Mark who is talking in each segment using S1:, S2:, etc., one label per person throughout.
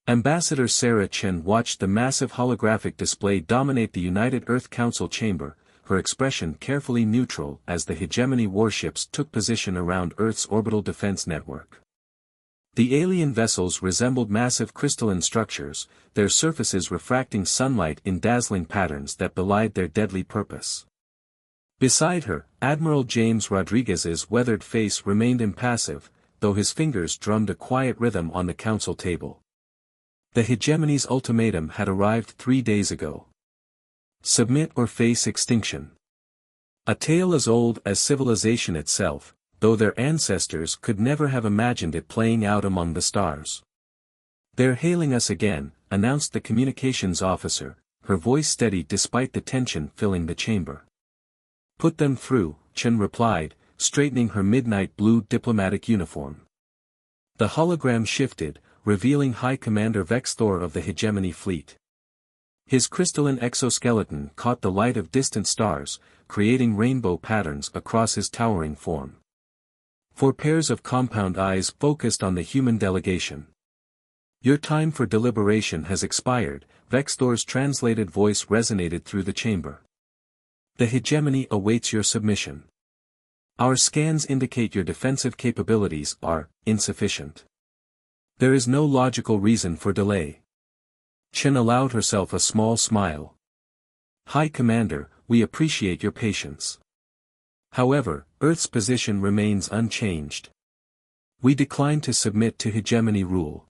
S1: Ambassador Sarah Chen watched the massive holographic display dominate the United Earth Council chamber, her expression carefully neutral as the hegemony warships took position around Earth's orbital defense network. The alien vessels resembled massive crystalline structures, their surfaces refracting sunlight in dazzling patterns that belied their deadly purpose. Beside her, Admiral James Rodriguez's weathered face remained impassive, though his fingers drummed a quiet rhythm on the council table. The hegemony's ultimatum had arrived 3 days ago. Submit or face extinction. A tale as old as civilization itself, though their ancestors could never have imagined it playing out among the stars. "They're hailing us again," announced the communications officer, her voice steady despite the tension filling the chamber. "Put them through," Chen replied, straightening her midnight blue diplomatic uniform. The hologram shifted, revealing High Commander Vex Thor of the Hegemony Fleet. His crystalline exoskeleton caught the light of distant stars, creating rainbow patterns across his towering form. 4 pairs of compound eyes focused on the human delegation. "Your time for deliberation has expired," Vex Thor's translated voice resonated through the chamber. "The hegemony awaits your submission. Our scans indicate your defensive capabilities are insufficient. There is no logical reason for delay." Chen allowed herself a small smile. "High Commander, we appreciate your patience. However, Earth's position remains unchanged. We decline to submit to hegemony rule."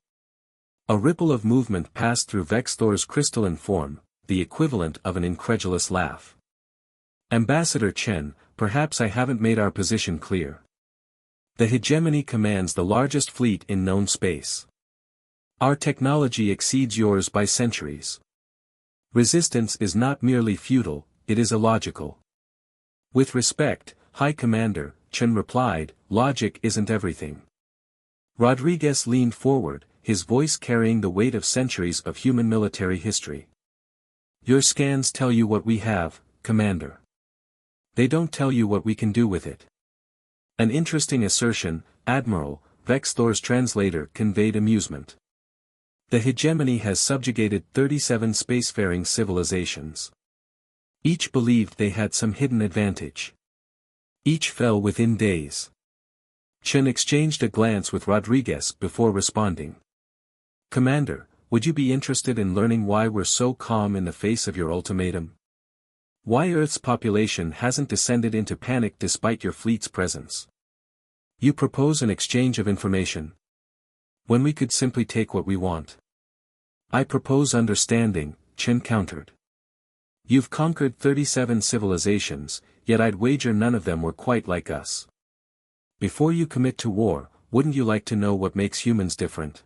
S1: A ripple of movement passed through Vex Thor's crystalline form, the equivalent of an incredulous laugh. "Ambassador Chen, perhaps I haven't made our position clear. The hegemony commands the largest fleet in known space. Our technology exceeds yours by centuries. Resistance is not merely futile, it is illogical." "With respect, High Commander," Chen replied, "logic isn't everything." Rodriguez leaned forward, his voice carrying the weight of centuries of human military history. "Your scans tell you what we have, Commander. They don't tell you what we can do with it." An interesting assertion, Admiral, Vex Thor's translator conveyed amusement. "The hegemony has subjugated 37 spacefaring civilizations. Each believed they had some hidden advantage. Each fell within days." Chen exchanged a glance with Rodriguez before responding. "Commander, would you be interested in learning why we're so calm in the face of your ultimatum? Why Earth's population hasn't descended into panic despite your fleet's presence? You propose an exchange of information, when we could simply take what we want." "I propose understanding," Chen countered. "You've conquered 37 civilizations, yet I'd wager none of them were quite like us. Before you commit to war, wouldn't you like to know what makes humans different?"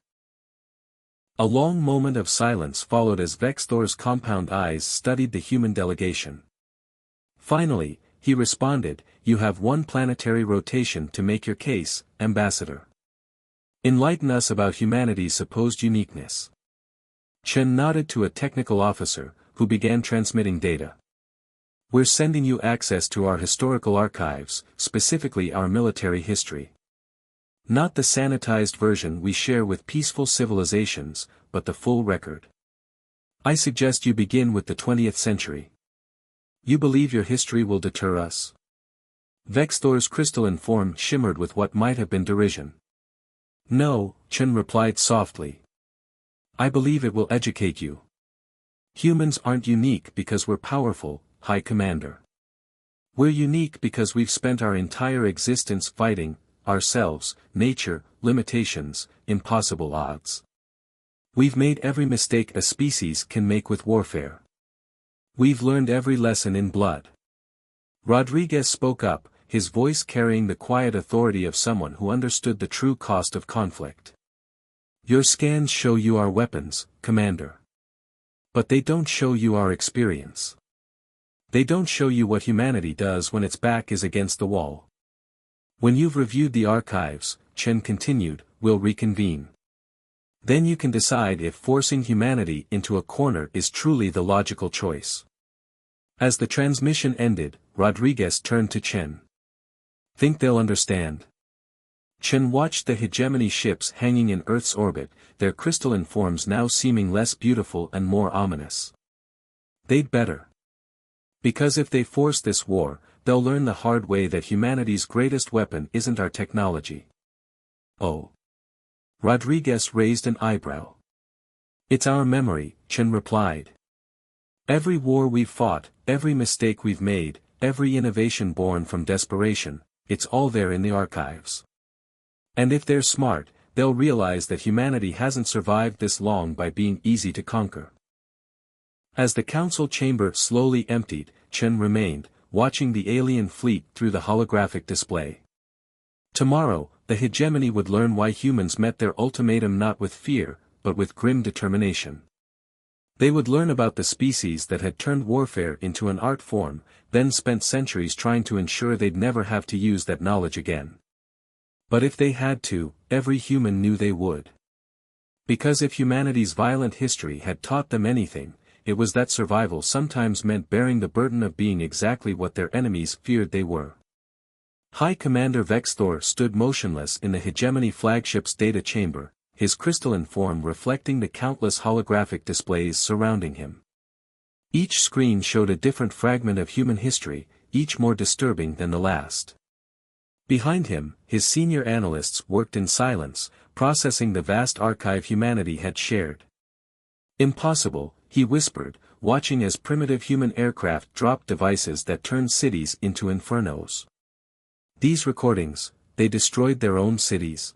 S1: A long moment of silence followed as Vex Thor's compound eyes studied the human delegation. Finally, he responded, "You have 1 planetary rotation to make your case, Ambassador. Enlighten us about humanity's supposed uniqueness." Chen nodded to a technical officer, who began transmitting data. "We're sending you access to our historical archives, specifically our military history. Not the sanitized version we share with peaceful civilizations, but the full record. I suggest you begin with the 20th century. You believe your history will deter us?" Vex Thor's crystalline form shimmered with what might have been derision. "No," Chen replied softly. "I believe it will educate you. Humans aren't unique because we're powerful, High Commander. We're unique because we've spent our entire existence fighting, ourselves, nature, limitations, impossible odds. We've made every mistake a species can make with warfare. We've learned every lesson in blood." Rodriguez spoke up, his voice carrying the quiet authority of someone who understood the true cost of conflict. "Your scans show you our weapons, Commander. But they don't show you our experience. They don't show you what humanity does when its back is against the wall. When you've reviewed the archives," Chen continued, "we'll reconvene. Then you can decide if forcing humanity into a corner is truly the logical choice." As the transmission ended, Rodriguez turned to Chen. "Think they'll understand?" Chen watched the hegemony ships hanging in Earth's orbit, their crystalline forms now seeming less beautiful and more ominous. They'd better. Because if they force this war, they'll learn the hard way that humanity's greatest weapon isn't our technology. Oh. Rodriguez raised an eyebrow. It's our memory, Chen replied. Every war we've fought, every mistake we've made, every innovation born from desperation, it's all there in the archives. And if they're smart, they'll realize that humanity hasn't survived this long by being easy to conquer. As the council chamber slowly emptied, Chen remained, watching the alien fleet through the holographic display. Tomorrow, the hegemony would learn why humans met their ultimatum not with fear, but with grim determination. They would learn about the species that had turned warfare into an art form, then spent centuries trying to ensure they'd never have to use that knowledge again. But if they had to, every human knew they would. Because if humanity's violent history had taught them anything, it was that survival sometimes meant bearing the burden of being exactly what their enemies feared they were. High Commander Vexthor stood motionless in the hegemony flagship's data chamber, his crystalline form reflecting the countless holographic displays surrounding him. Each screen showed a different fragment of human history, each more disturbing than the last. Behind him, his senior analysts worked in silence, processing the vast archive humanity had shared. Impossible, he whispered, watching as primitive human aircraft dropped devices that turned cities into infernos. These recordings, they destroyed their own cities.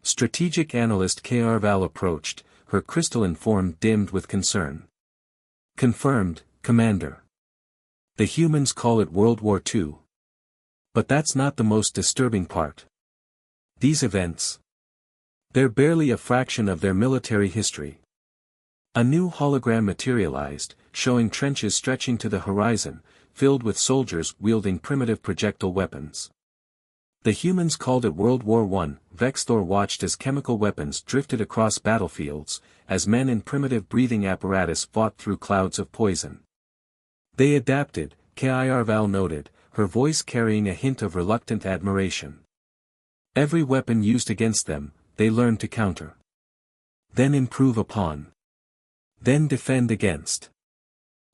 S1: Strategic analyst Karval approached, her crystalline form dimmed with concern. Confirmed, Commander. The humans call it World War II. But that's not the most disturbing part. These events. They're barely a fraction of their military history. A new hologram materialized, showing trenches stretching to the horizon, filled with soldiers wielding primitive projectile weapons. The humans called it World War I. Vexthor watched as chemical weapons drifted across battlefields, as men in primitive breathing apparatus fought through clouds of poison. They adapted, Karval noted, her voice carrying a hint of reluctant admiration. Every weapon used against them, they learned to counter. Then improve upon. Then defend against.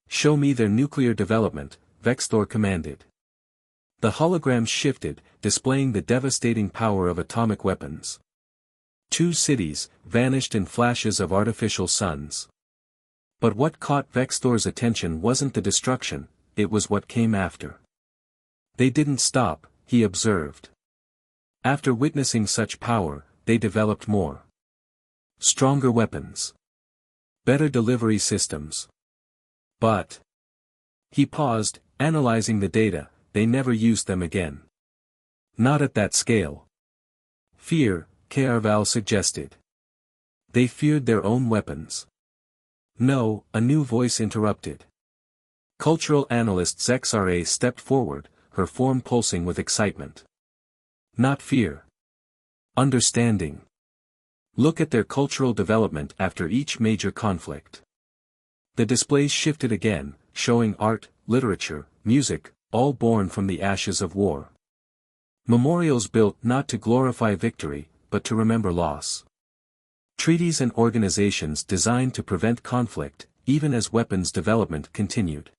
S1: Show me their nuclear development, Vexthor commanded. The holograms shifted, displaying the devastating power of atomic weapons. 2 cities vanished in flashes of artificial suns. But what caught Vexthor's attention wasn't the destruction, it was what came after. They didn't stop, he observed. After witnessing such power, they developed more. Stronger weapons. Better delivery systems. But. He paused, analyzing the data. They never used them again. Not at that scale. Fear, Karval suggested. They feared their own weapons. No, a new voice interrupted. Cultural analyst XRA stepped forward, her form pulsing with excitement. Not fear. Understanding. Look at their cultural development after each major conflict. The displays shifted again, showing art, literature, music, all born from the ashes of war. Memorials built not to glorify victory, but to remember loss. Treaties and organizations designed to prevent conflict, even as weapons development continued.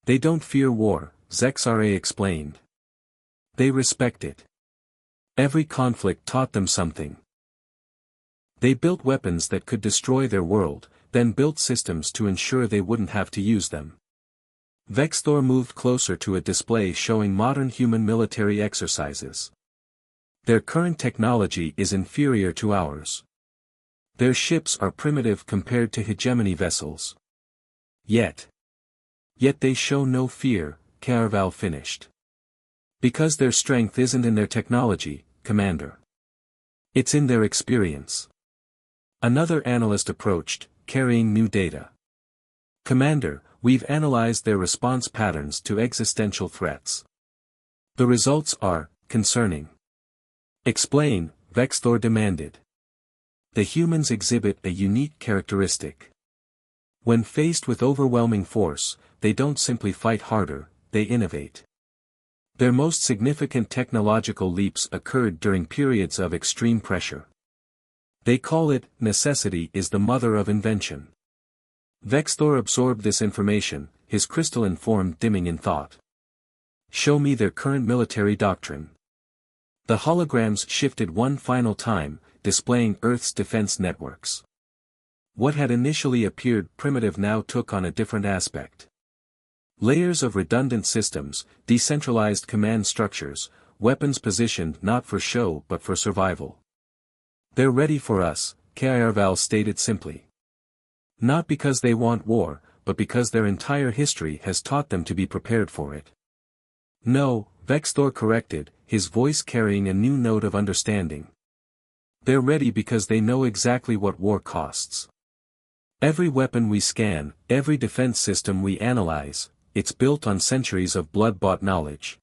S1: They don't fear war, XRA explained. They respect it. Every conflict taught them something. They built weapons that could destroy their world, then built systems to ensure they wouldn't have to use them. Vexthor moved closer to a display showing modern human military exercises. Their current technology is inferior to ours. Their ships are primitive compared to hegemony vessels. Yet they show no fear, Karval finished. Because their strength isn't in their technology, Commander. It's in their experience. Another analyst approached, carrying new data. Commander, we've analyzed their response patterns to existential threats. The results are concerning. Explain, Vexthor demanded. The humans exhibit a unique characteristic. When faced with overwhelming force, they don't simply fight harder, they innovate. Their most significant technological leaps occurred during periods of extreme pressure. They call it, necessity is the mother of invention. Vexthor absorbed this information, his crystalline form dimming in thought. Show me their current military doctrine. The holograms shifted one final time, displaying Earth's defense networks. What had initially appeared primitive now took on a different aspect. Layers of redundant systems, decentralized command structures, weapons positioned not for show but for survival. They're ready for us, Kairval stated simply. Not because they want war, but because their entire history has taught them to be prepared for it. No, Vexthor corrected, his voice carrying a new note of understanding. They're ready because they know exactly what war costs. Every weapon we scan, every defense system we analyze, it's built on centuries of blood-bought knowledge.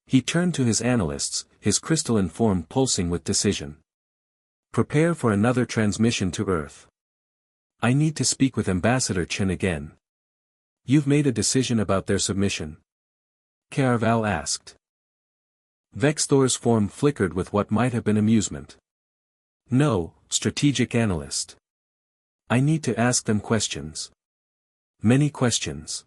S1: He turned to his analysts, his crystalline form pulsing with decision. Prepare for another transmission to Earth. I need to speak with Ambassador Chen again. You've made a decision about their submission? Kairval asked. Vexthor's form flickered with what might have been amusement. No, strategic analyst. I need to ask them questions. Many questions.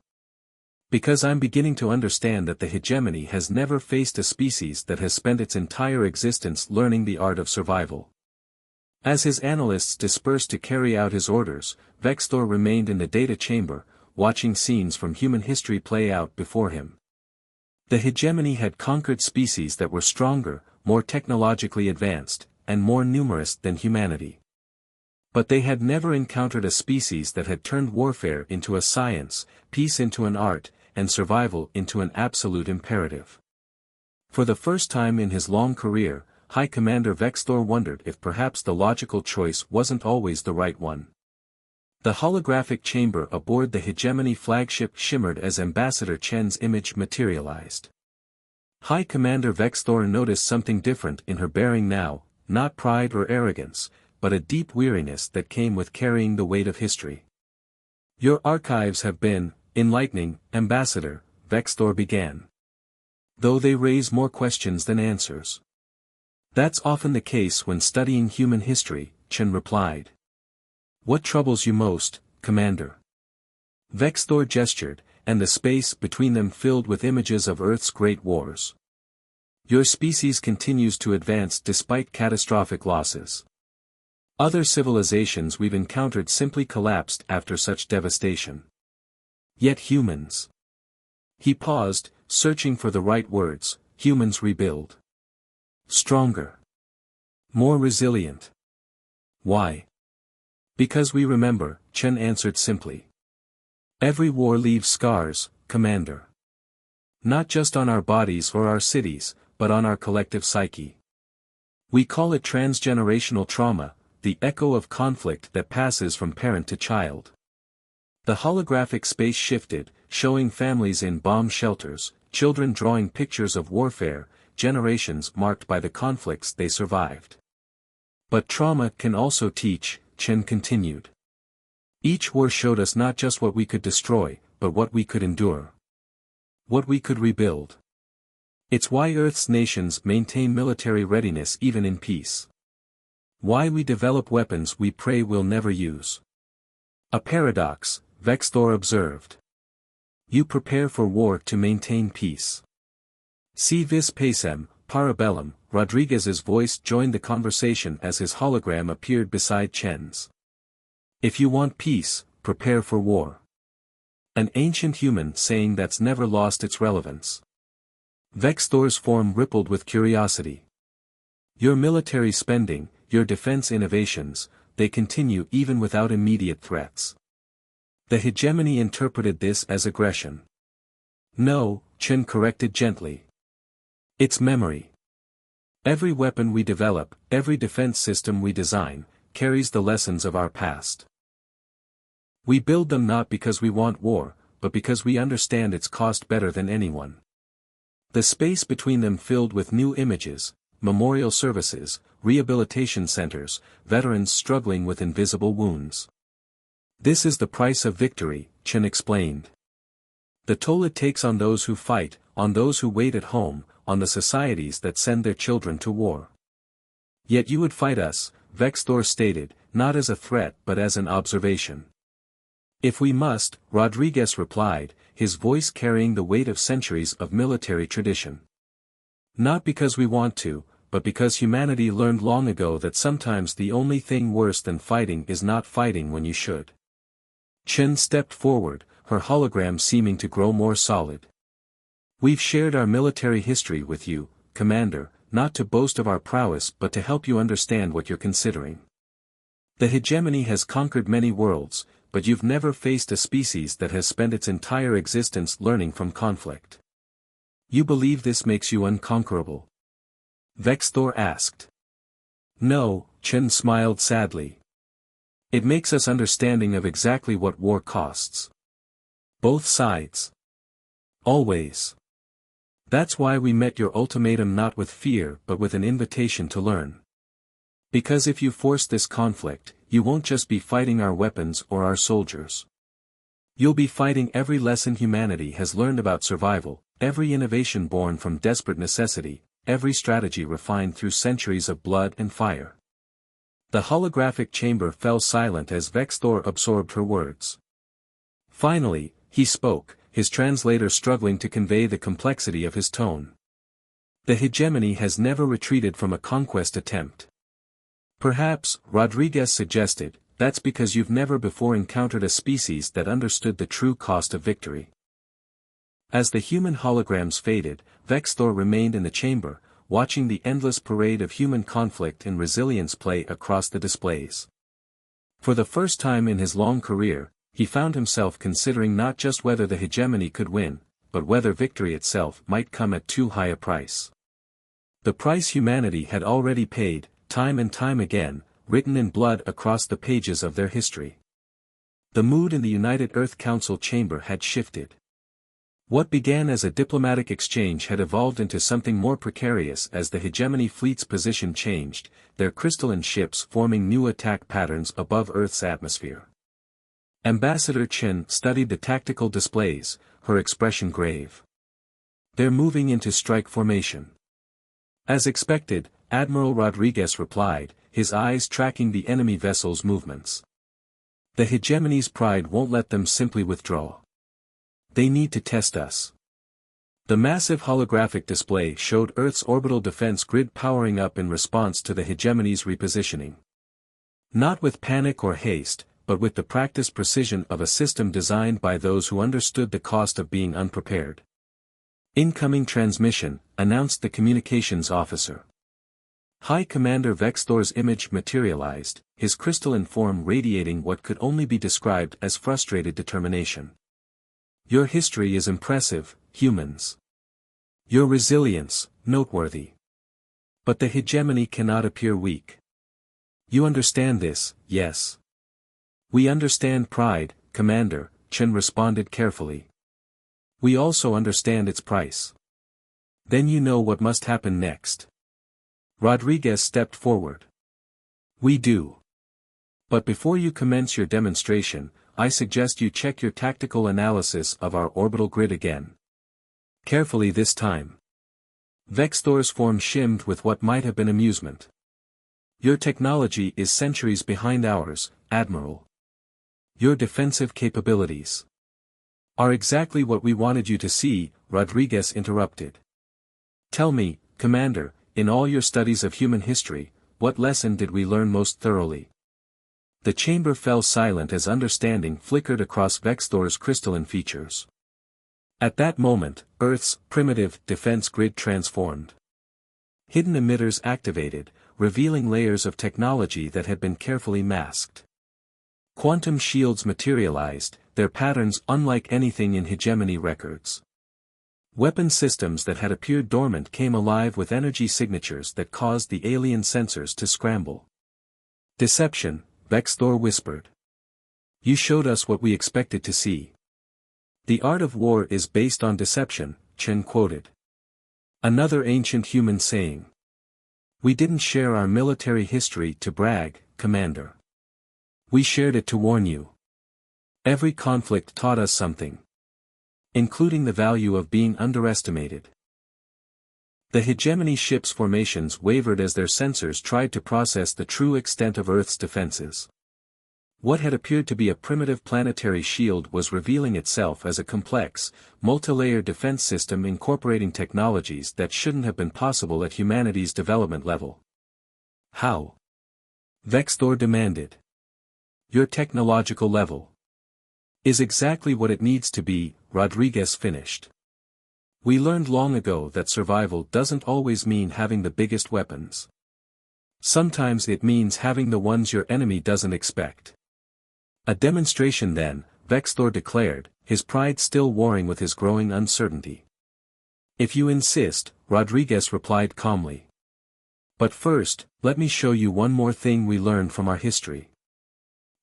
S1: Because I'm beginning to understand that the hegemony has never faced a species that has spent its entire existence learning the art of survival. As his analysts dispersed to carry out his orders, Vexthor remained in the data chamber, watching scenes from human history play out before him. The hegemony had conquered species that were stronger, more technologically advanced, and more numerous than humanity. But they had never encountered a species that had turned warfare into a science, peace into an art, and survival into an absolute imperative. For the first time in his long career, High Commander Vexthor wondered if perhaps the logical choice wasn't always the right one. The holographic chamber aboard the Hegemony flagship shimmered as Ambassador Chen's image materialized. High Commander Vexthor noticed something different in her bearing now, not pride or arrogance, but a deep weariness that came with carrying the weight of history. Your archives have been enlightening, Ambassador, Vexthor began. Though they raise more questions than answers. That's often the case when studying human history, Chen replied. What troubles you most, Commander? Vexthor gestured, and the space between them filled with images of Earth's great wars. Your species continues to advance despite catastrophic losses. Other civilizations we've encountered simply collapsed after such devastation. Yet humans. He paused, searching for the right words. Humans rebuild. Stronger. More resilient. Why? Because we remember, Chen answered simply. Every war leaves scars, Commander. Not just on our bodies or our cities, but on our collective psyche. We call it transgenerational trauma, the echo of conflict that passes from parent to child. The holographic space shifted, showing families in bomb shelters, children drawing pictures of warfare, generations marked by the conflicts they survived. But trauma can also teach, Chen continued. Each war showed us not just what we could destroy, but what we could endure. What we could rebuild. It's why Earth's nations maintain military readiness even in peace. Why we develop weapons we pray we'll never use. A paradox, Vexthor observed. You prepare for war to maintain peace. Si vis pacem, parabellum, Rodriguez's voice joined the conversation as his hologram appeared beside Chen's. If you want peace, prepare for war. An ancient human saying that's never lost its relevance. Vexthor's form rippled with curiosity. Your military spending, your defense innovations, they continue even without immediate threats. The hegemony interpreted this as aggression. No, Chen corrected gently. It's memory. Every weapon we develop, every defense system we design, carries the lessons of our past. We build them not because we want war, but because we understand its cost better than anyone. The space between them filled with new images, memorial services, rehabilitation centers, veterans struggling with invisible wounds. This is the price of victory, Chen explained. The toll it takes on those who fight, on those who wait at home, on the societies that send their children to war. Yet you would fight us, Vexthor stated, not as a threat but as an observation. If we must, Rodriguez replied, his voice carrying the weight of centuries of military tradition. Not because we want to, but because humanity learned long ago that sometimes the only thing worse than fighting is not fighting when you should. Chen stepped forward, her hologram seeming to grow more solid. We've shared our military history with you, Commander, not to boast of our prowess but to help you understand what you're considering. The hegemony has conquered many worlds, but you've never faced a species that has spent its entire existence learning from conflict. You believe this makes you unconquerable? Vexthor asked. No, Chen smiled sadly. It makes us understanding of exactly what war costs. Both sides. Always. That's why we met your ultimatum not with fear but with an invitation to learn. Because if you force this conflict, you won't just be fighting our weapons or our soldiers. You'll be fighting every lesson humanity has learned about survival, every innovation born from desperate necessity, every strategy refined through centuries of blood and fire. The holographic chamber fell silent as Vexthor absorbed her words. Finally, he spoke, his translator struggling to convey the complexity of his tone. The hegemony has never retreated from a conquest attempt. Perhaps, Rodriguez suggested, that's because you've never before encountered a species that understood the true cost of victory. As the human holograms faded, Vexthor remained in the chamber, watching the endless parade of human conflict and resilience play across the displays. For the first time in his long career, he found himself considering not just whether the hegemony could win, but whether victory itself might come at too high a price. The price humanity had already paid, time and time again, written in blood across the pages of their history. The mood in the United Earth Council chamber had shifted. What began as a diplomatic exchange had evolved into something more precarious as the hegemony fleet's position changed, their crystalline ships forming new attack patterns above Earth's atmosphere. Ambassador Chen studied the tactical displays, her expression grave. They're moving into strike formation. As expected, Admiral Rodriguez replied, his eyes tracking the enemy vessel's movements. The hegemony's pride won't let them simply withdraw. They need to test us. The massive holographic display showed Earth's orbital defense grid powering up in response to the hegemony's repositioning. Not with panic or haste, but with the practiced precision of a system designed by those who understood the cost of being unprepared. Incoming transmission, announced the communications officer. High Commander Vexthor's image materialized, his crystalline form radiating what could only be described as frustrated determination. Your history is impressive, humans. Your resilience, noteworthy. But the hegemony cannot appear weak. You understand this, yes? We understand pride, Commander, Chen responded carefully. We also understand its price. Then you know what must happen next. Rodriguez stepped forward. We do. But before you commence your demonstration, I suggest you check your tactical analysis of our orbital grid again. Carefully this time. Vexthor's form shimmed with what might have been amusement. Your technology is centuries behind ours, Admiral. Your defensive capabilities are exactly what we wanted you to see, Rodriguez interrupted. Tell me, Commander, in all your studies of human history, what lesson did we learn most thoroughly? The chamber fell silent as understanding flickered across Vexthor's crystalline features. At that moment, Earth's primitive defense grid transformed. Hidden emitters activated, revealing layers of technology that had been carefully masked. Quantum shields materialized, their patterns unlike anything in hegemony records. Weapon systems that had appeared dormant came alive with energy signatures that caused the alien sensors to scramble. Deception, Vexthor whispered. You showed us what we expected to see. The art of war is based on deception, Chen quoted. Another ancient human saying. We didn't share our military history to brag, Commander. We shared it to warn you. Every conflict taught us something. including the value of being underestimated. The hegemony ship's formations wavered as their sensors tried to process the true extent of Earth's defenses. What had appeared to be a primitive planetary shield was revealing itself as a complex, multi-layer defense system incorporating technologies that shouldn't have been possible at humanity's development level. How? Vexthor demanded. Your technological level is exactly what it needs to be, Rodriguez finished. We learned long ago that survival doesn't always mean having the biggest weapons. Sometimes it means having the ones your enemy doesn't expect. A demonstration then, Vexthor declared, his pride still warring with his growing uncertainty. If you insist, Rodriguez replied calmly. But first, let me show you one more thing we learned from our history.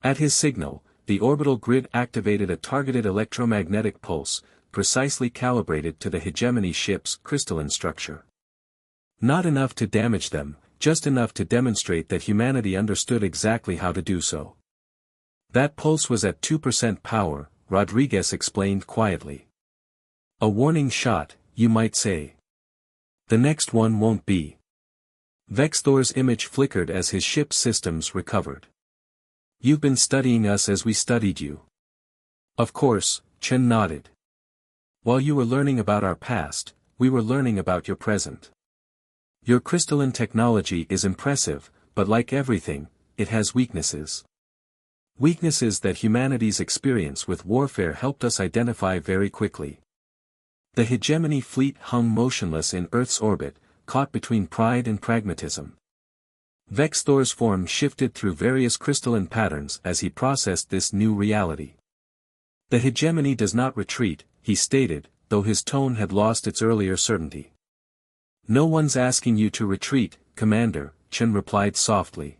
S1: At his signal, the orbital grid activated a targeted electromagnetic pulse, precisely calibrated to the hegemony ship's crystalline structure. Not enough to damage them, just enough to demonstrate that humanity understood exactly how to do so. That pulse was at 2% power, Rodriguez explained quietly. A warning shot, you might say. The next one won't be. Vexthor's image flickered as his ship's systems recovered. You've been studying us as we studied you. Of course, Chen nodded. While you were learning about our past, we were learning about your present. Your crystalline technology is impressive, but like everything, it has weaknesses. Weaknesses that humanity's experience with warfare helped us identify very quickly. The hegemony fleet hung motionless in Earth's orbit, caught between pride and pragmatism. Vexthor's form shifted through various crystalline patterns as he processed this new reality. The hegemony does not retreat, he stated, though his tone had lost its earlier certainty. No one's asking you to retreat, Commander, Chen replied softly.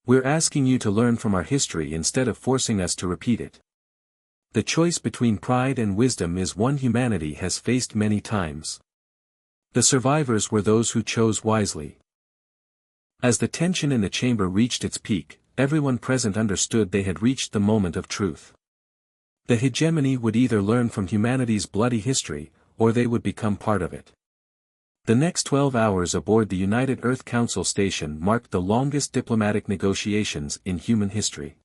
S1: We're asking you to learn from our history instead of forcing us to repeat it. The choice between pride and wisdom is one humanity has faced many times. The survivors were those who chose wisely. As the tension in the chamber reached its peak, everyone present understood they had reached the moment of truth. The hegemony would either learn from humanity's bloody history, or they would become part of it. The next 12 hours aboard the United Earth Council station marked the longest diplomatic negotiations in human history.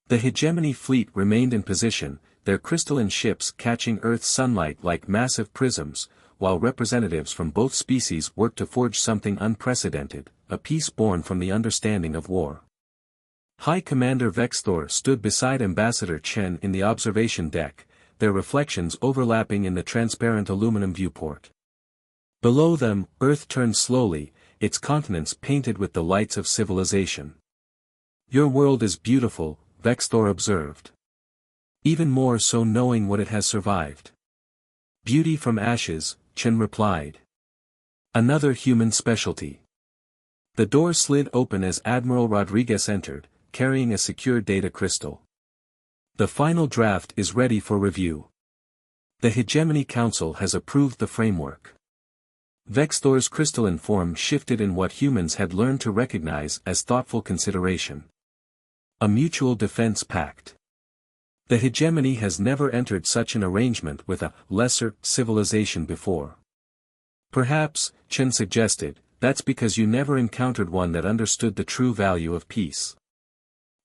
S1: The hegemony fleet remained in position, their crystalline ships catching Earth's sunlight like massive prisms, while representatives from both species worked to forge something unprecedented, a peace born from the understanding of war. High Commander Vexthor stood beside Ambassador Chen in the observation deck, their reflections overlapping in the transparent aluminum viewport. Below them, Earth turned slowly, its continents painted with the lights of civilization. Your world is beautiful, Vexthor observed. Even more so knowing what it has survived. Beauty from ashes, Chen replied. Another human specialty. The door slid open as Admiral Rodriguez entered, carrying a secure data crystal. The final draft is ready for review. The Hegemony Council has approved the framework. Vexthor's crystalline form shifted in what humans had learned to recognize as thoughtful consideration. A mutual defense pact. The hegemony has never entered such an arrangement with a lesser civilization before. Perhaps, Chen suggested, that's because you never encountered one that understood the true value of peace.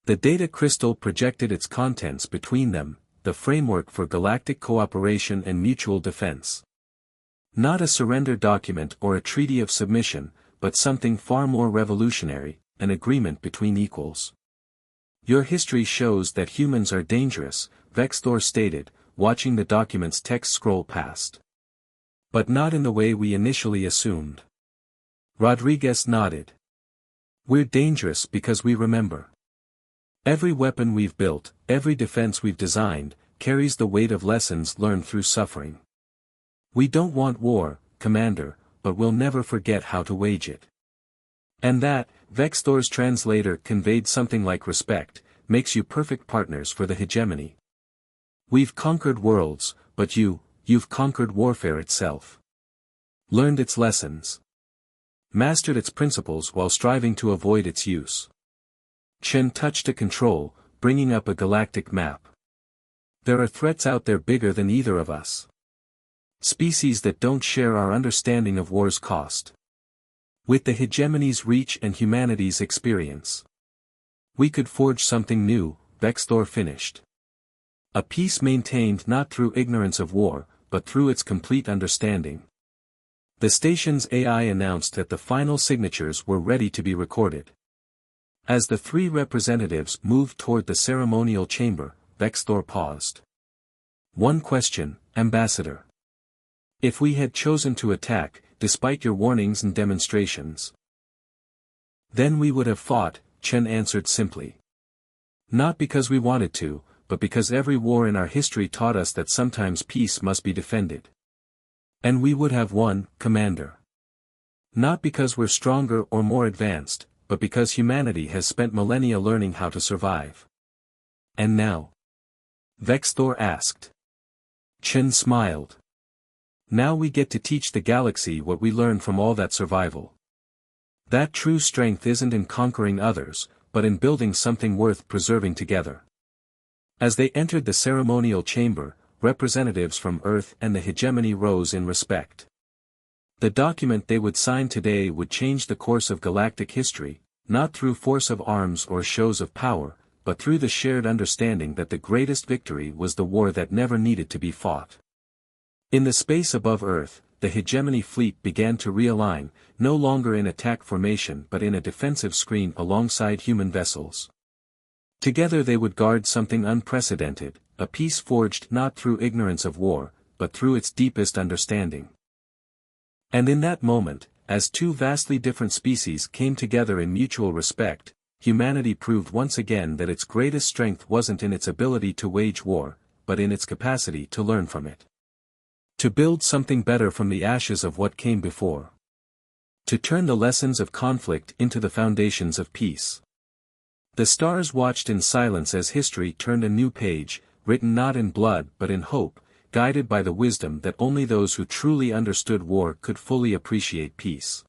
S1: The data crystal projected its contents between them, the framework for galactic cooperation and mutual defense. Not a surrender document or a treaty of submission, but something far more revolutionary, an agreement between equals. Your history shows that humans are dangerous, Vexthor stated, watching the document's text scroll past. But not in the way we initially assumed. Rodriguez nodded. We're dangerous because we remember. Every weapon we've built, every defense we've designed, carries the weight of lessons learned through suffering. We don't want war, Commander, but we'll never forget how to wage it. And that, Vexthor's translator conveyed something like respect, makes you perfect partners for the hegemony. We've conquered worlds, but you've conquered warfare itself. Learned its lessons. Mastered its principles while striving to avoid its use. Chen touched a control, bringing up a galactic map. There are threats out there bigger than either of us. Species that don't share our understanding of war's cost. With the hegemony's reach and humanity's experience, we could forge something new, Vexthor finished. A peace maintained not through ignorance of war, but through its complete understanding. The station's AI announced that the final signatures were ready to be recorded. As the three representatives moved toward the ceremonial chamber, Vexthor paused. One question, Ambassador. If we had chosen to attack, despite your warnings and demonstrations, then we would have fought, Chen answered simply. Not because we wanted to, but because every war in our history taught us that sometimes peace must be defended. And we would have won, Commander. Not because we're stronger or more advanced, but because humanity has spent millennia learning how to survive. And now? Vexthor asked. Chen smiled. Now we get to teach the galaxy what we learned from all that survival. That true strength isn't in conquering others, but in building something worth preserving together. As they entered the ceremonial chamber, representatives from Earth and the hegemony rose in respect. The document they would sign today would change the course of galactic history, not through force of arms or shows of power, but through the shared understanding that the greatest victory was the war that never needed to be fought. In the space above Earth, the hegemony fleet began to realign, no longer in attack formation but in a defensive screen alongside human vessels. Together they would guard something unprecedented, a peace forged not through ignorance of war, but through its deepest understanding. And in that moment, as two vastly different species came together in mutual respect, humanity proved once again that its greatest strength wasn't in its ability to wage war, but in its capacity to learn from it. To build something better from the ashes of what came before. To turn the lessons of conflict into the foundations of peace. The stars watched in silence as history turned a new page, written not in blood but in hope, guided by the wisdom that only those who truly understood war could fully appreciate peace.